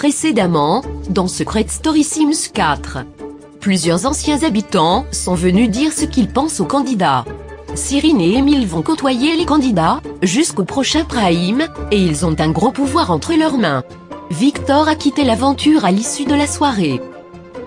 Précédemment, dans Secret Story Sims 4. Plusieurs anciens habitants sont venus dire ce qu'ils pensent aux candidats. Cyrine et Emile vont côtoyer les candidats, jusqu'au prochain Prime, et ils ont un gros pouvoir entre leurs mains. Victor a quitté l'aventure à l'issue de la soirée.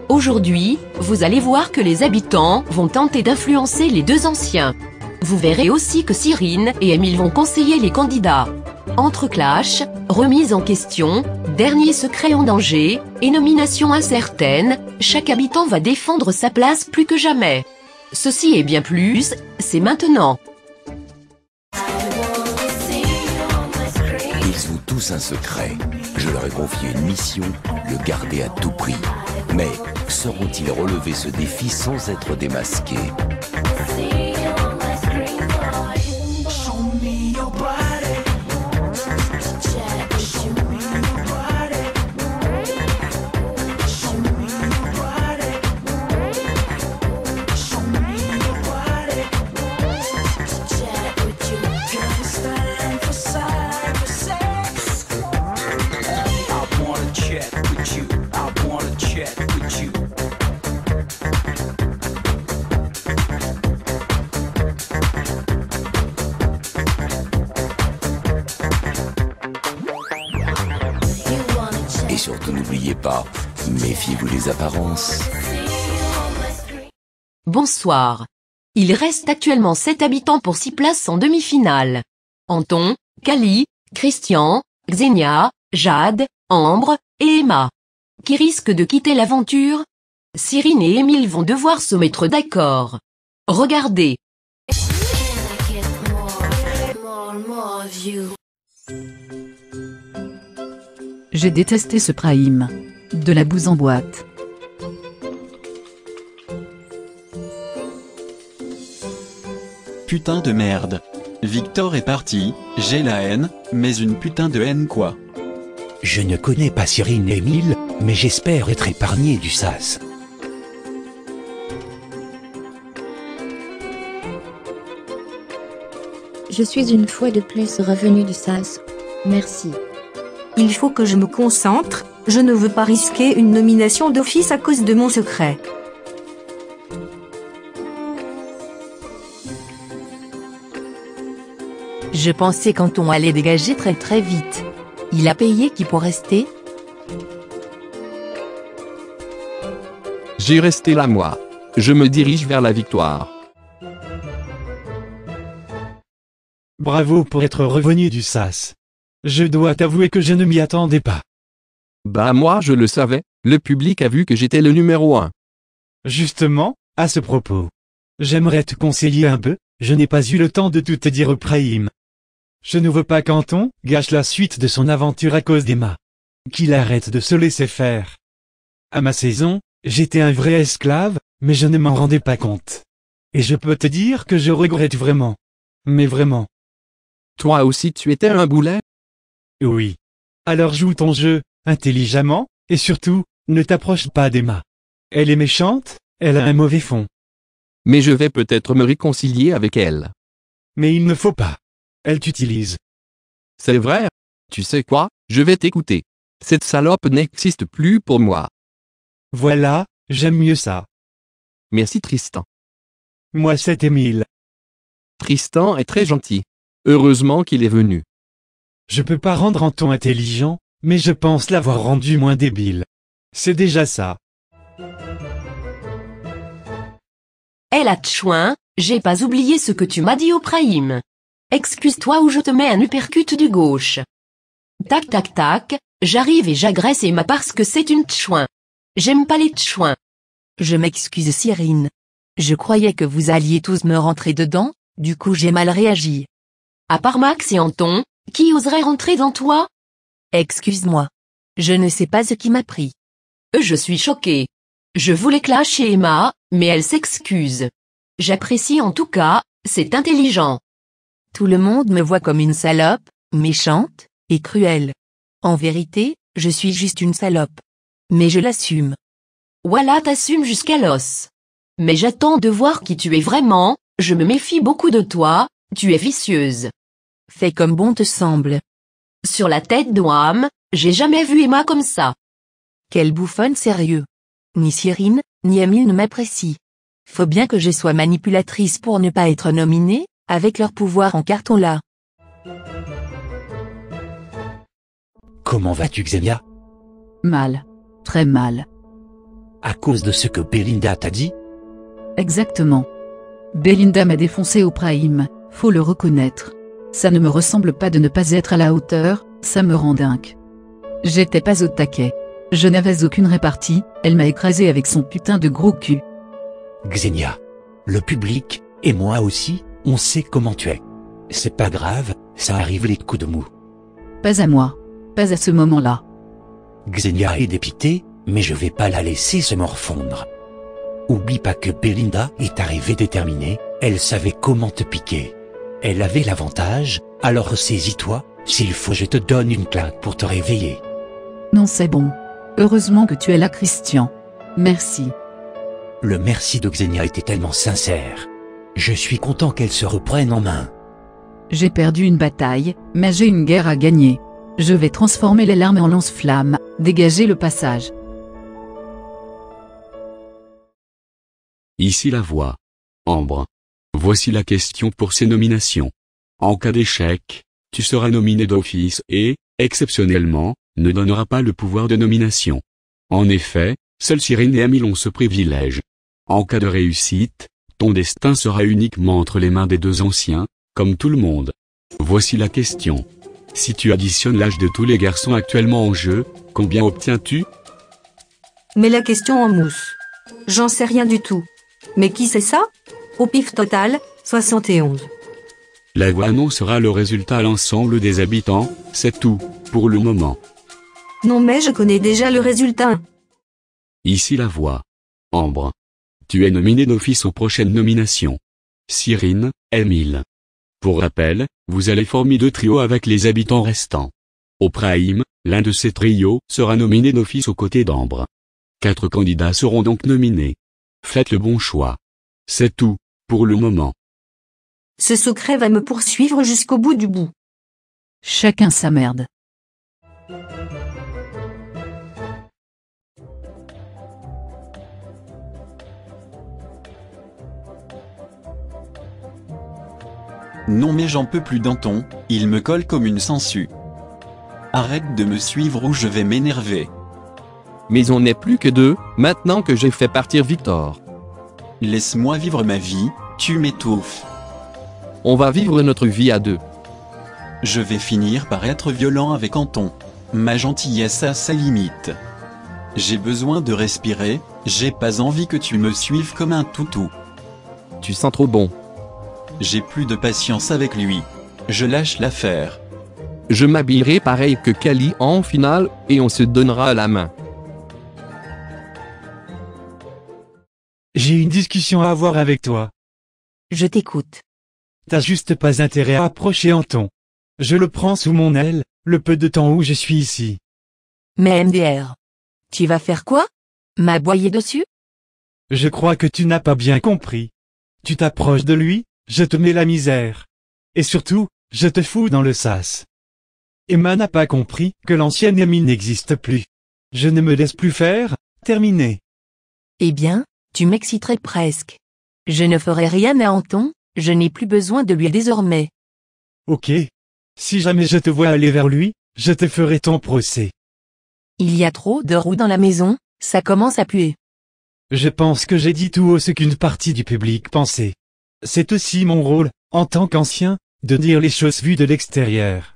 Aujourd'hui, vous allez voir que les habitants vont tenter d'influencer les deux anciens. Vous verrez aussi que Cyrine et Emile vont conseiller les candidats. Entre clash, remise en question, dernier secret en danger, et nomination incertaine, chaque habitant va défendre sa place plus que jamais. Ceci et bien plus, c'est maintenant. Ils ont tous un secret. Je leur ai confié une mission, le garder à tout prix. Mais sauront-ils relever ce défi sans être démasqués? Et surtout n'oubliez pas, méfiez-vous des apparences. Bonsoir. Il reste actuellement 7 habitants pour 6 places en demi-finale. Anton, Kali, Christian, Xenia, Jade, Ambre, et Emma. Qui risquent de quitter l'aventure? Cyrine et Emile vont devoir se mettre d'accord. Regardez. J'ai détesté ce Prime. De la bouse en boîte. Putain de merde. Victor est parti, j'ai la haine, mais une putain de haine quoi. Je ne connais pas Cyrine et Emile, mais j'espère être épargné du sas. Je suis une fois de plus revenu du sas. Merci. Il faut que je me concentre, je ne veux pas risquer une nomination d'office à cause de mon secret. Je pensais qu'Anton allait dégager très vite. Il a payé qui pour rester? J'ai resté là moi. Je me dirige vers la victoire. Bravo pour être revenu du sas. Je dois t'avouer que je ne m'y attendais pas. Bah moi je le savais, le public a vu que j'étais le numéro 1. Justement, à ce propos. J'aimerais te conseiller un peu, je n'ai pas eu le temps de tout te dire au Prime. Je ne veux pas qu'Anton gâche la suite de son aventure à cause d'Emma. Qu'il arrête de se laisser faire. À ma saison, j'étais un vrai esclave, mais je ne m'en rendais pas compte. Et je peux te dire que je regrette vraiment. Mais vraiment. Toi aussi tu étais un boulet? Oui. Alors joue ton jeu, intelligemment, et surtout, ne t'approche pas d'Emma. Elle est méchante, elle a un mauvais fond. Mais je vais peut-être me réconcilier avec elle. Mais il ne faut pas. Elle t'utilise. C'est vrai? Tu sais quoi? Je vais t'écouter. Cette salope n'existe plus pour moi. Voilà, j'aime mieux ça. Merci Tristan. Moi c'est Emile. Tristan est très gentil. Heureusement qu'il est venu. Je peux pas rendre Anton intelligent, mais je pense l'avoir rendu moins débile. C'est déjà ça. Elle a tchouin, j'ai pas oublié ce que tu m'as dit au Prime. Excuse-toi ou je te mets un uppercut du gauche. Tac tac tac, j'arrive et j'agresse Emma parce que c'est une tchouin. J'aime pas les tchouins. Je m'excuse Cyrine. Je croyais que vous alliez tous me rentrer dedans, du coup j'ai mal réagi. À part Max et Anton, qui oserait rentrer dans toi? Excuse-moi. Je ne sais pas ce qui m'a pris. Je suis choquée. Je voulais clasher Emma, mais elle s'excuse. J'apprécie en tout cas, c'est intelligent. Tout le monde me voit comme une salope, méchante, et cruelle. En vérité, je suis juste une salope. Mais je l'assume. Voilà, t'assumes jusqu'à l'os. Mais j'attends de voir qui tu es vraiment, je me méfie beaucoup de toi, tu es vicieuse. Fais comme bon te semble. Sur la tête d'Oham, j'ai jamais vu Emma comme ça. Quelle bouffonne sérieux. Ni Cyrine, ni Émile ne m'apprécient. Faut bien que je sois manipulatrice pour ne pas être nominée, avec leur pouvoir en carton là. Comment vas-tu, Xenia? Mal. Très mal. À cause de ce que Belinda t'a dit? Exactement. Belinda m'a défoncé au prime, faut le reconnaître. Ça ne me ressemble pas de ne pas être à la hauteur, ça me rend dingue. J'étais pas au taquet. Je n'avais aucune répartie, elle m'a écrasé avec son putain de gros cul. Xenia, le public, et moi aussi, on sait comment tu es. C'est pas grave, ça arrive les coups de mou. Pas à moi. Pas à ce moment-là. Xenia est dépitée, mais je vais pas la laisser se morfondre. Oublie pas que Belinda est arrivée déterminée, elle savait comment te piquer. Elle avait l'avantage, alors saisis-toi, s'il faut je te donne une claque pour te réveiller. Non, c'est bon. Heureusement que tu es là, Christian. Merci. Le merci de Xenia était tellement sincère. Je suis content qu'elle se reprenne en main. J'ai perdu une bataille, mais j'ai une guerre à gagner. Je vais transformer les larmes en lance-flammes, dégager le passage. Ici la voix. Ambre. Voici la question pour ces nominations. En cas d'échec, tu seras nominé d'office et, exceptionnellement, ne donnera pas le pouvoir de nomination. En effet, seuls Cyrine et Émile ont ce privilège. En cas de réussite, ton destin sera uniquement entre les mains des deux anciens, comme tout le monde. Voici la question. Si tu additionnes l'âge de tous les garçons actuellement en jeu, combien obtiens-tu? Mais la question en mousse. J'en sais rien du tout. Mais qui c'est ça? Au pif total, 71. La voix annoncera le résultat à l'ensemble des habitants, c'est tout, pour le moment. Non mais je connais déjà le résultat. Ici la voix. Ambre. Tu es nominé d'office aux prochaines nominations. Cyrine, Émile. Pour rappel, vous allez former deux trios avec les habitants restants. Au prime, l'un de ces trios sera nominé d'office aux côtés d'Ambre. 4 candidats seront donc nominés. Faites le bon choix. C'est tout, pour le moment. Ce secret va me poursuivre jusqu'au bout du bout. Chacun sa merde. Non mais j'en peux plus Danton, il me colle comme une sangsue. Arrête de me suivre ou je vais m'énerver. Mais on n'est plus que deux, maintenant que j'ai fait partir Victor. Laisse-moi vivre ma vie, tu m'étouffes. On va vivre notre vie à deux. Je vais finir par être violent avec Anton. Ma gentillesse a sa limite. J'ai besoin de respirer, j'ai pas envie que tu me suives comme un toutou. Tu sens trop bon. J'ai plus de patience avec lui. Je lâche l'affaire. Je m'habillerai pareil que Kali en finale, et on se donnera la main. J'ai une discussion à avoir avec toi. Je t'écoute. T'as juste pas intérêt à approcher Anton. Je le prends sous mon aile, le peu de temps où je suis ici. Mais MDR. Tu vas faire quoi? M'aboyer dessus? Je crois que tu n'as pas bien compris. Tu t'approches de lui, je te mets la misère. Et surtout, je te fous dans le sas. Emma n'a pas compris que l'ancienne Émile n'existe plus. Je ne me laisse plus faire, terminé. Eh bien, tu m'exciterais presque. Je ne ferai rien à Anton, je n'ai plus besoin de lui désormais. Ok. Si jamais je te vois aller vers lui, je te ferai ton procès. Il y a trop de roux dans la maison, ça commence à puer. Je pense que j'ai dit tout haut ce qu'une partie du public pensait. C'est aussi mon rôle, en tant qu'ancien, de dire les choses vues de l'extérieur.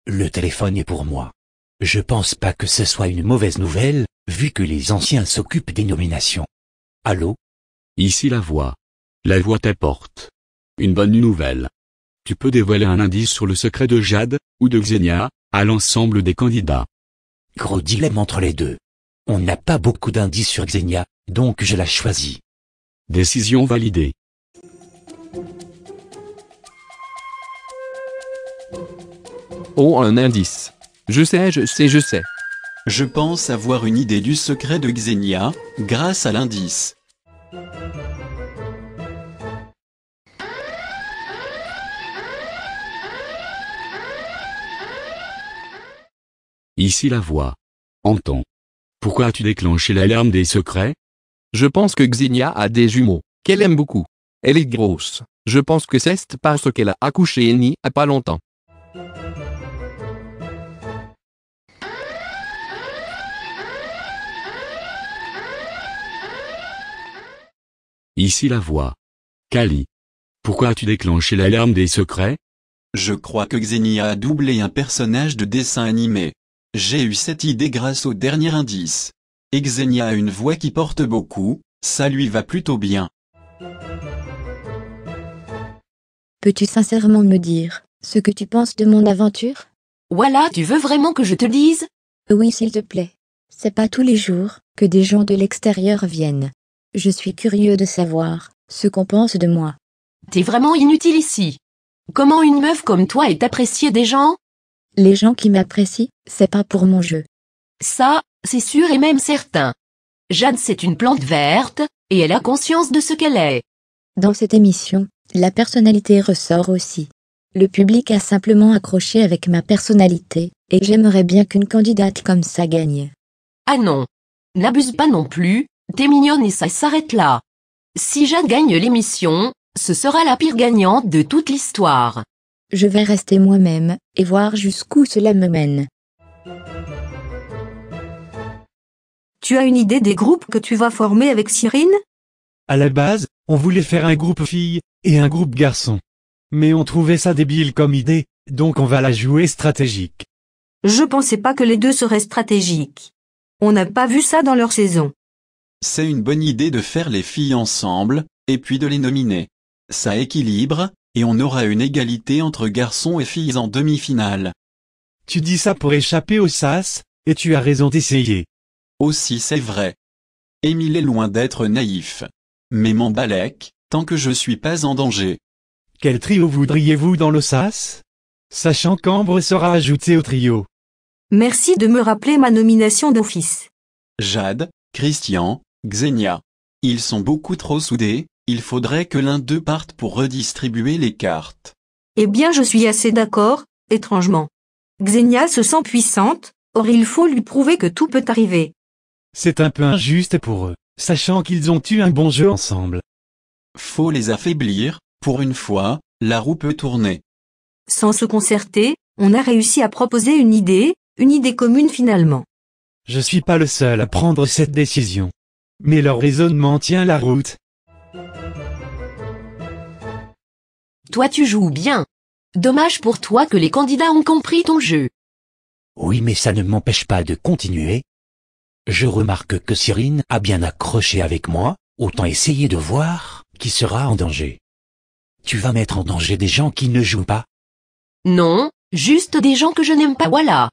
Le téléphone est pour moi. Je pense pas que ce soit une mauvaise nouvelle, vu que les anciens s'occupent des nominations. Allô? Ici la voix. La voix t'apporte. Une bonne nouvelle. Tu peux dévoiler un indice sur le secret de Jade, ou de Xenia, à l'ensemble des candidats. Gros dilemme entre les deux. On n'a pas beaucoup d'indices sur Xenia, donc je la choisis. Décision validée. Oh, un indice. Je sais. Je pense avoir une idée du secret de Xenia, grâce à l'indice. Ici la voix. Anton. Pourquoi as-tu déclenché l'alarme des secrets? Je pense que Xenia a des jumeaux, qu'elle aime beaucoup. Elle est grosse. Je pense que c'est parce qu'elle a accouché Annie à pas longtemps. Ici la voix. Kali. Pourquoi as-tu déclenché l'alarme des secrets? Je crois que Xenia a doublé un personnage de dessin animé. J'ai eu cette idée grâce au dernier indice. Et Xenia a une voix qui porte beaucoup, ça lui va plutôt bien. Peux-tu sincèrement me dire ce que tu penses de mon aventure? Voilà, tu veux vraiment que je te dise? Oui, s'il te plaît. C'est pas tous les jours que des gens de l'extérieur viennent. Je suis curieux de savoir ce qu'on pense de moi. T'es vraiment inutile ici. Comment une meuf comme toi est appréciée des gens? Les gens qui m'apprécient, c'est pas pour mon jeu. Ça, c'est sûr et même certain. Jade, c'est une plante verte, et elle a conscience de ce qu'elle est. Dans cette émission, la personnalité ressort aussi. Le public a simplement accroché avec ma personnalité, et j'aimerais bien qu'une candidate comme ça gagne. Ah non. N'abuse pas non plus, t'es mignonne et ça s'arrête là. Si Jade gagne l'émission, ce sera la pire gagnante de toute l'histoire. Je vais rester moi-même, et voir jusqu'où cela me mène. Tu as une idée des groupes que tu vas former avec Cyrine? À la base, on voulait faire un groupe filles et un groupe garçons. Mais on trouvait ça débile comme idée, donc on va la jouer stratégique. Je pensais pas que les deux seraient stratégiques. On n'a pas vu ça dans leur saison. C'est une bonne idée de faire les filles ensemble, et puis de les nominer. Ça équilibre, et on aura une égalité entre garçons et filles en demi-finale. Tu dis ça pour échapper au sas, et tu as raison d'essayer. Aussi c'est vrai. Émile est loin d'être naïf. Mais m'en balèque, tant que je suis pas en danger. Quel trio voudriez-vous dans le sas? Sachant qu'Ambre sera ajouté au trio. Merci de me rappeler ma nomination d'office. Jade, Christian, Xenia. Ils sont beaucoup trop soudés, il faudrait que l'un d'eux parte pour redistribuer les cartes. Eh bien je suis assez d'accord, étrangement. Xenia se sent puissante, or il faut lui prouver que tout peut arriver. C'est un peu injuste pour eux, sachant qu'ils ont eu un bon jeu ensemble. Faut les affaiblir, pour une fois, la roue peut tourner. Sans se concerter, on a réussi à proposer une idée commune finalement. Je suis pas le seul à prendre cette décision. Mais leur raisonnement tient la route. Toi tu joues bien. Dommage pour toi que les candidats ont compris ton jeu. Oui, mais ça ne m'empêche pas de continuer. Je remarque que Cyrine a bien accroché avec moi, autant essayer de voir qui sera en danger. Tu vas mettre en danger des gens qui ne jouent pas? Non, juste des gens que je n'aime pas, voilà.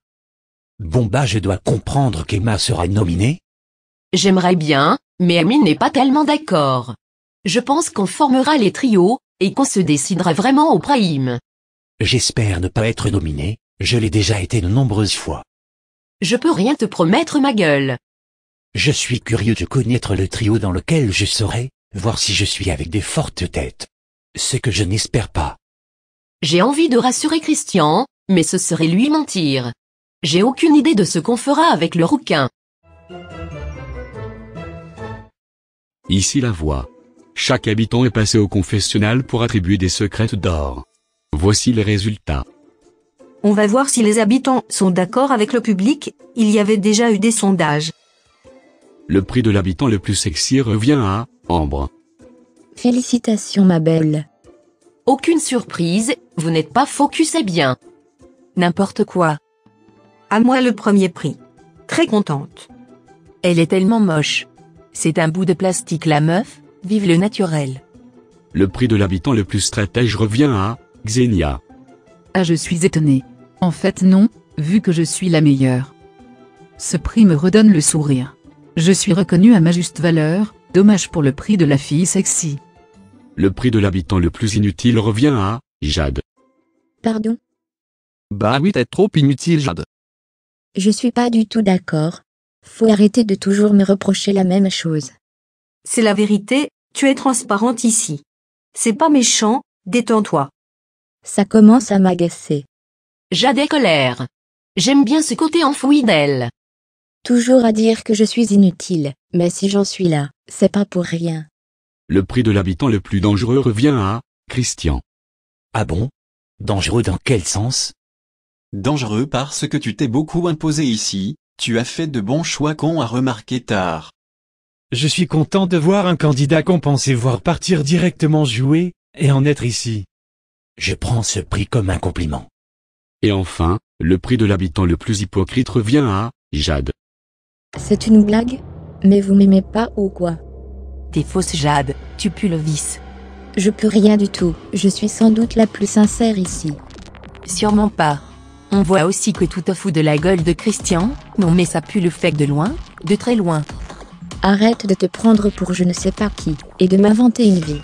Bon bah je dois comprendre qu'Emma sera nominée? J'aimerais bien, mais Amy n'est pas tellement d'accord. Je pense qu'on formera les trios, et qu'on se décidera vraiment au prime. J'espère ne pas être nominée, je l'ai déjà été de nombreuses fois. Je peux rien te promettre, ma gueule. Je suis curieux de connaître le trio dans lequel je serai, voir si je suis avec des fortes têtes. Ce que je n'espère pas. J'ai envie de rassurer Christian, mais ce serait lui mentir. J'ai aucune idée de ce qu'on fera avec le rouquin. Ici la voix. Chaque habitant est passé au confessionnal pour attribuer des secrètes d'or. Voici les résultats. On va voir si les habitants sont d'accord avec le public, il y avait déjà eu des sondages. Le prix de l'habitant le plus sexy revient à Ambre. Félicitations ma belle. Aucune surprise, vous n'êtes pas focus, et bien. N'importe quoi. À moi le premier prix. Très contente. Elle est tellement moche. C'est un bout de plastique la meuf, vive le naturel. Le prix de l'habitant le plus stratège revient à Xenia. Ah, je suis étonnée. En fait non, vu que je suis la meilleure. Ce prix me redonne le sourire. Je suis reconnue à ma juste valeur, dommage pour le prix de la fille sexy. Le prix de l'habitant le plus inutile revient à Jade. Pardon? Bah oui, t'es trop inutile, Jade. Je suis pas du tout d'accord. Faut arrêter de toujours me reprocher la même chose. C'est la vérité, tu es transparente ici. C'est pas méchant, détends-toi. Ça commence à m'agacer. Jade est colère. J'aime bien ce côté enfoui d'elle. Toujours à dire que je suis inutile, mais si j'en suis là, c'est pas pour rien. Le prix de l'habitant le plus dangereux revient à Christian. Ah bon? Dangereux dans quel sens? Dangereux parce que tu t'es beaucoup imposé ici, tu as fait de bons choix qu'on a remarqué tard. Je suis content de voir un candidat qu'on pensait voir partir directement jouer, et en être ici. Je prends ce prix comme un compliment. Et enfin, le prix de l'habitant le plus hypocrite revient à Jade. C'est une blague? Mais vous m'aimez pas ou quoi? T'es fausse Jade, tu pues le vice. Je peux rien du tout, je suis sans doute la plus sincère ici. Sûrement pas. On voit aussi que tout te fout de la gueule de Christian, non mais ça pue le fake de loin, de très loin. Arrête de te prendre pour je ne sais pas qui, et de m'inventer une vie.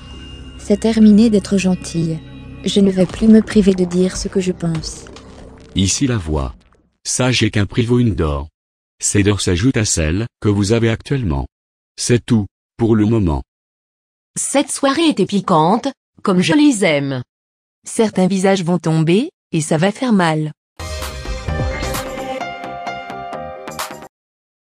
C'est terminé d'être gentille. Je ne vais plus me priver de dire ce que je pense. Ici la voix. Sachez qu'un prix vaut une d'or. Ces d'or s'ajoutent à celle que vous avez actuellement. C'est tout, pour le moment. Cette soirée était piquante, comme je les aime. Certains visages vont tomber, et ça va faire mal.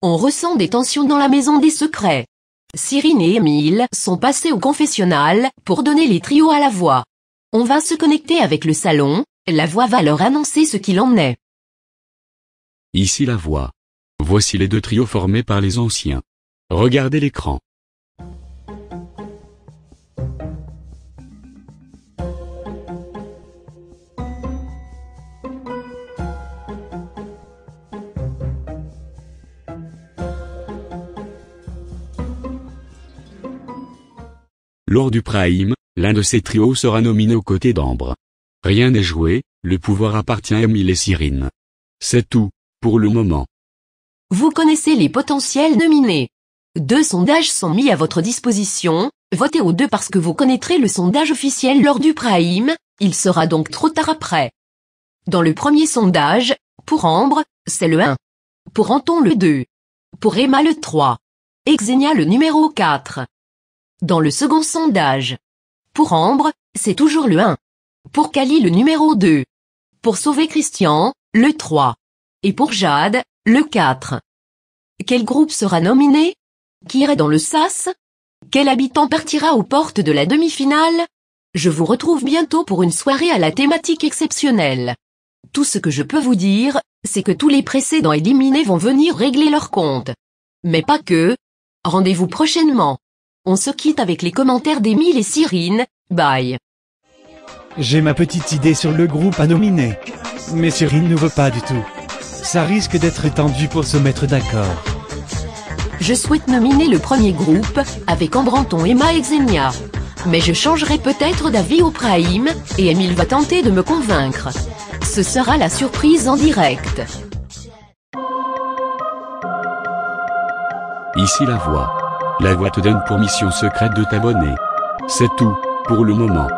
On ressent des tensions dans la maison des secrets. Cyrine et Émile sont passés au confessionnal pour donner les trios à la voix. On va se connecter avec le salon, la voix va leur annoncer ce qu'il en est. Ici la voix. Voici les deux trios formés par les anciens. Regardez l'écran. Lors du Prime, l'un de ces trios sera nominé aux côtés d'Ambre. Rien n'est joué, le pouvoir appartient à Émile et Cyrine. C'est tout, pour le moment. Vous connaissez les potentiels nominés. 2 sondages sont mis à votre disposition, votez aux 2 parce que vous connaîtrez le sondage officiel lors du Prime, il sera donc trop tard après. Dans le premier sondage, pour Ambre, c'est le 1. Pour Anton le 2. Pour Emma le 3. Et Xenia le numéro 4. Dans le second sondage, pour Ambre, c'est toujours le 1. Pour Kali le numéro 2. Pour sauver Christian, le 3. Et pour Jade, le 4. Quel groupe sera nominé? Qui irait dans le sas? Quel habitant partira aux portes de la demi-finale? Je vous retrouve bientôt pour une soirée à la thématique exceptionnelle. Tout ce que je peux vous dire, c'est que tous les précédents éliminés vont venir régler leur compte. Mais pas que. Rendez-vous prochainement. On se quitte avec les commentaires d'Émile et Cyrine, bye. J'ai ma petite idée sur le groupe à nominer. Mais Cyrine ne veut pas du tout. Ça risque d'être tendu pour se mettre d'accord. Je souhaite nominer le premier groupe, avec Ambranton, Emma et Xenia. Mais je changerai peut-être d'avis au Prime, et Émile va tenter de me convaincre. Ce sera la surprise en direct. Ici la voix. La voix te donne pour mission secrète de t'abonner. C'est tout, pour le moment.